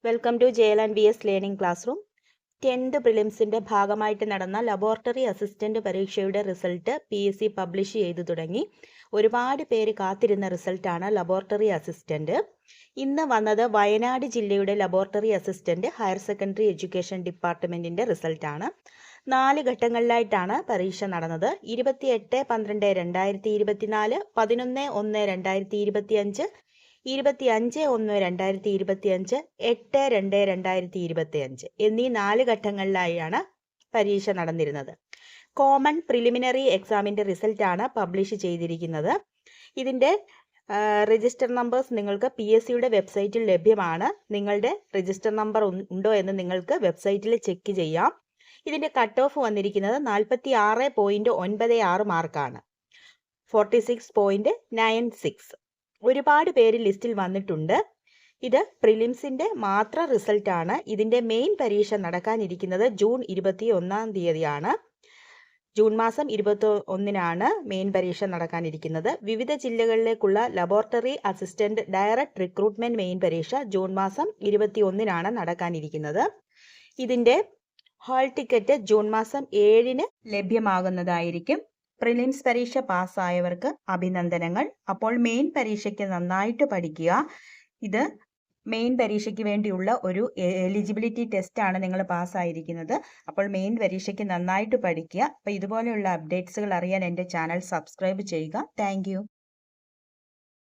Welcome to JL&VS learning classroom. 10th പ്രിലിംസിൻ്റെ ഭാഗമായിട്ട് നടന്ന ലബോറട്ടറി അസിസ്റ്റൻ്റ് പരീക്ഷയുടെ റിസൾട്ട് PSC പബ്ലിഷ് ചെയ്തു തുടങ്ങി. ഒരുപാട് പേര് കാത്തിരുന്ന റിസൾട്ടാണ് ലബോറട്ടറി അസിസ്റ്റൻ്റ്. ഇന്ന് വന്നത് വയനാട് ജില്ലയുടെ laboratory assistant higher secondary education ഡിപ്പാർട്ട്മെൻറ്റിൻ്റെ റിസൾട്ടാണ്. 4 ഘട്ടങ്ങളിലായിട്ടാണ് പരീക്ഷ നടന്നത്. 28/12/2024, 11/1/2025, 25/1/2025, 8/2/2025 എന്നീ 4 ഘട്ടങ്ങളിലായാണ് പരീക്ഷ നടന്നിരുന്നത്. കോമൺ പ്രിലിമിനറി എക്സാമിൻ്റെ റിസൾട്ടാണ് പബ്ലിഷ് ചെയ്തിരിക്കുന്നത്. ഇതിൻ്റെ രജിസ്റ്റർ നമ്പേഴ്സ് നിങ്ങൾക്ക് PSCയുടെ വെബ്സൈറ്റിൽ ലഭ്യമാണ്. നിങ്ങളുടെ രജിസ്റ്റർ നമ്പർ ഉണ്ടോ എന്ന് നിങ്ങൾക്ക് വെബ്സൈറ്റിൽ ചെക്ക് ചെയ്യാം. ഇതിൻ്റെ കട്ട് ഓഫ് വന്നിരിക്കുന്നത് 46.96 മാർക്കാണ്, 46.96. ഒരുപാട് പേര് ലിസ്റ്റിൽ വന്നിട്ടുണ്ട്. ഇത് പ്രിലിംസിൻ്റെ മാത്രം റിസൾട്ടാണ്. ഇതിൻ്റെ മെയിൻ പരീക്ഷ നടക്കാനിരിക്കുന്നത് ജൂൺ 21 ജൂൺ മാസം 21 മെയിൻ പരീക്ഷ നടക്കാനിരിക്കുന്നത്. വിവിധ ജില്ലകളിലേക്കുള്ള laboratory assistant direct recruitment main പരീക്ഷ ജൂൺ മാസം 21 നടക്കാനിരിക്കുന്നത്. ഇതിൻ്റെ ഹാൾ ടിക്കറ്റ് ജൂൺ മാസം 7 ലഭ്യമാകുന്നതായിരിക്കും. പ്രിലിംസ് പരീക്ഷ പാസ്സായവർക്ക് അഭിനന്ദനങ്ങൾ. അപ്പോൾ മെയിൻ പരീക്ഷയ്ക്ക് നന്നായിട്ട് പഠിക്കുക. ഇത് മെയിൻ പരീക്ഷയ്ക്ക് വേണ്ടിയുള്ള ഒരു എലിജിബിലിറ്റി ടെസ്റ്റാണ്. നിങ്ങൾ പാസ്സായിരിക്കുന്നത്. അപ്പോൾ മെയിൻ പരീക്ഷയ്ക്ക് നന്നായിട്ട് പഠിക്കുക. അപ്പോൾ ഇതുപോലെയുള്ള അപ്ഡേറ്റ്സുകൾ അറിയാൻ എൻ്റെ ചാനൽ സബ്സ്ക്രൈബ് ചെയ്യുക. താങ്ക്